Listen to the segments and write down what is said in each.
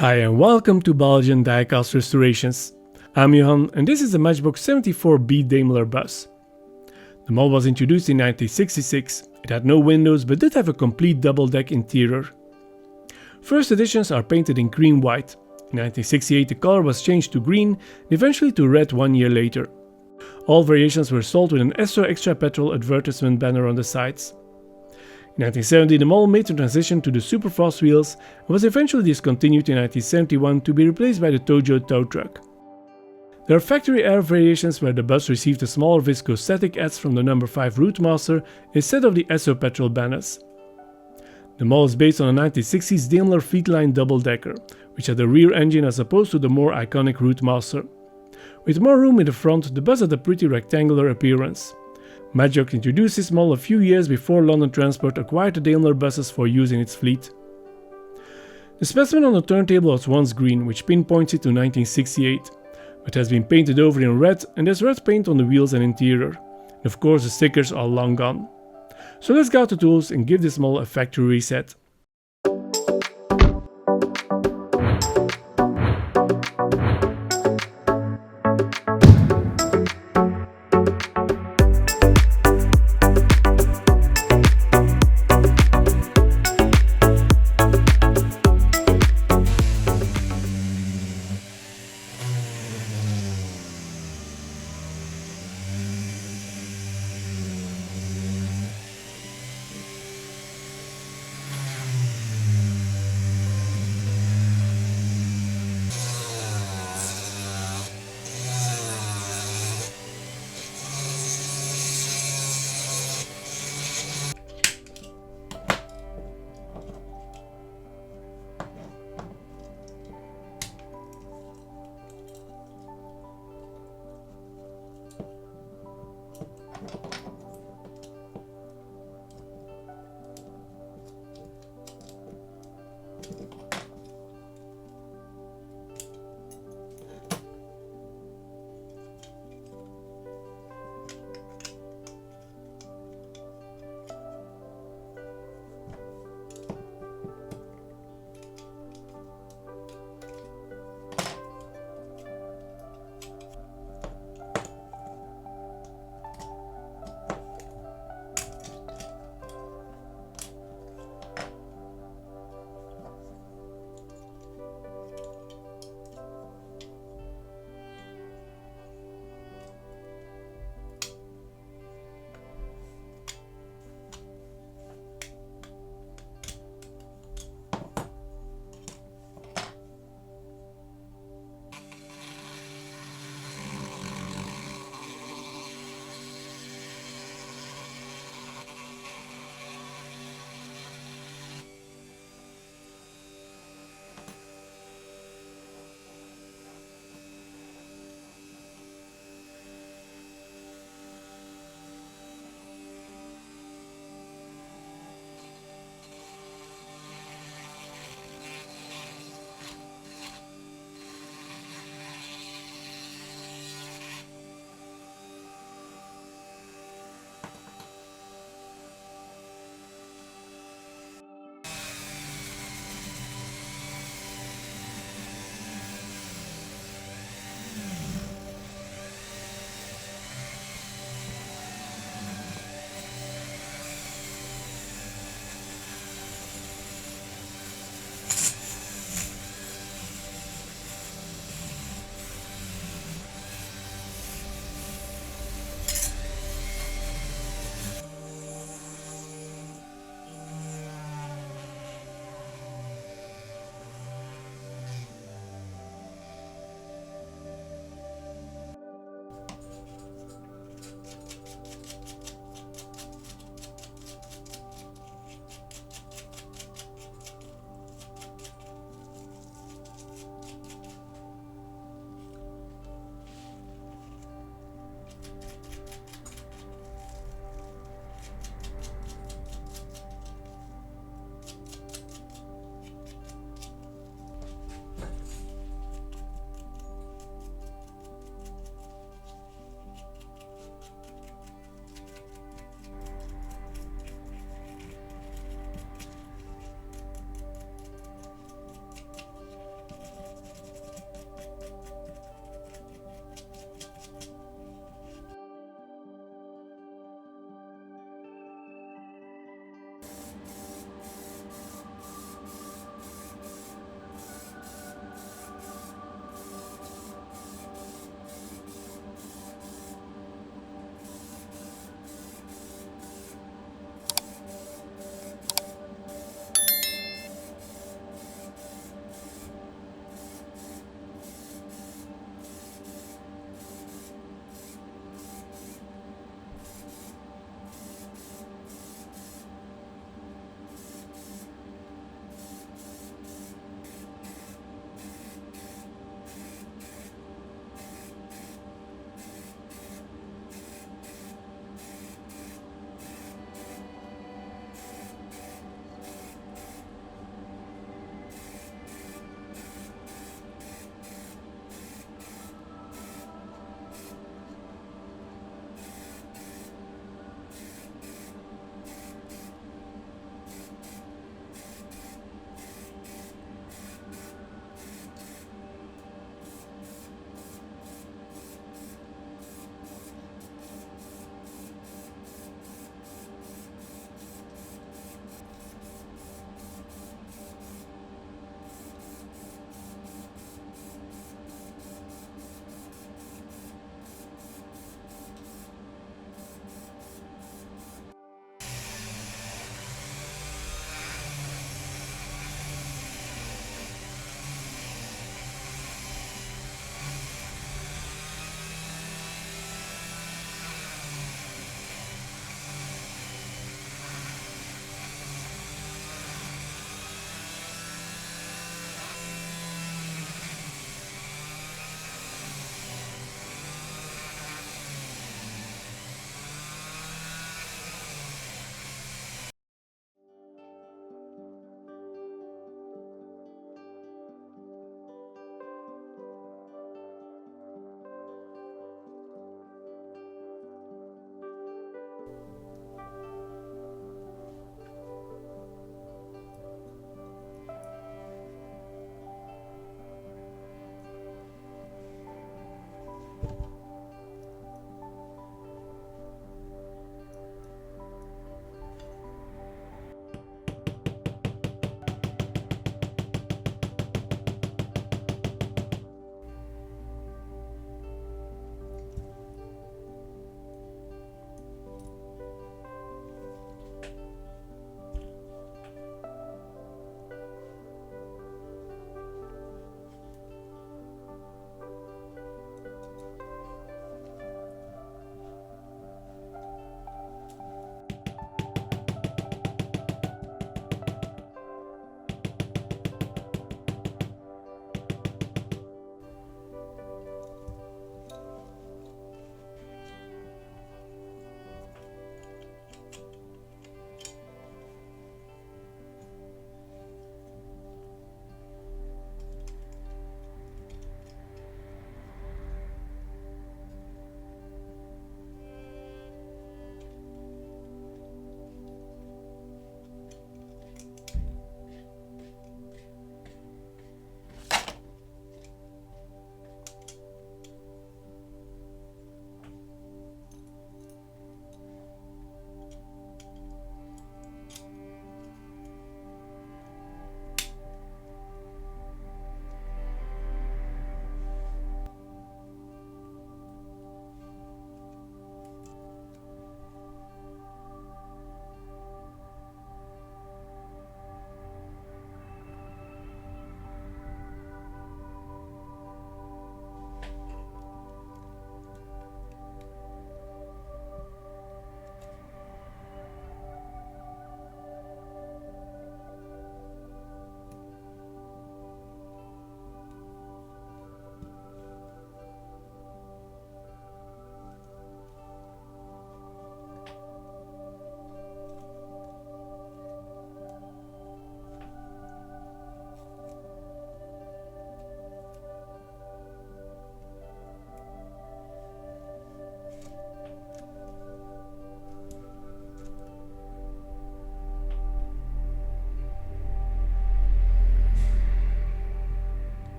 Hi and welcome to Belgian Diecast Restorations. I'm Johan and this is the Matchbox 74B Daimler bus. The model was introduced in 1966, it had no windows but did have a complete double deck interior. First editions are painted in cream white. In 1968 the color was changed to green and eventually to red 1 year later. All variations were sold with an Esso Extra Petrol advertisement banner on the sides. In 1970 the model made the transition to the Superfast wheels and was eventually discontinued in 1971 to be replaced by the Tojo tow truck. There are factory air variations where the bus received a smaller viscostatic adze from the No. 5 Routemaster instead of the Esso Petrol banners. The model is based on a 1960s Daimler Fleetline double-decker, which had a rear engine as opposed to the more iconic Routemaster. With more room in the front, the bus had a pretty rectangular appearance. Matchbox introduced this model a few years before London Transport acquired the Daimler buses for use in its fleet. The specimen on the turntable was once green, which pinpoints it to 1968, but has been painted over in red and there's red paint on the wheels and interior. And of course the stickers are long gone. So let's go to tools and give this model a factory reset.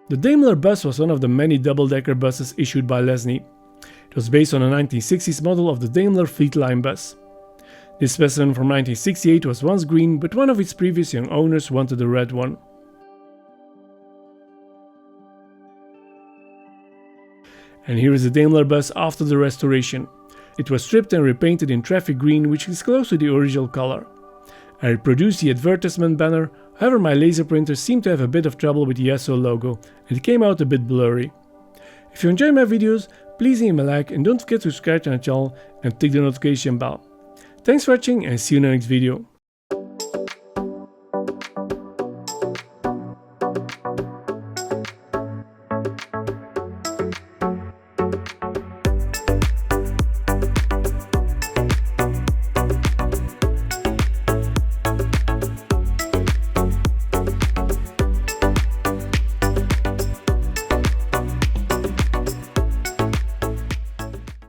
The Daimler bus was one of the many double-decker buses issued by Lesney. It was based on a 1960s model of the Daimler Fleetline bus. This specimen from 1968 was once green, but one of its previous young owners wanted a red one. And here is the Daimler bus after the restoration. It was stripped and repainted in traffic green, which is close to the original color. I reproduced the advertisement banner, however my laser printer seemed to have a bit of trouble with the Esso logo and it came out a bit blurry. If you enjoy my videos, please leave me a like and don't forget to subscribe to my channel and tick the notification bell. Thanks for watching and see you in the next video.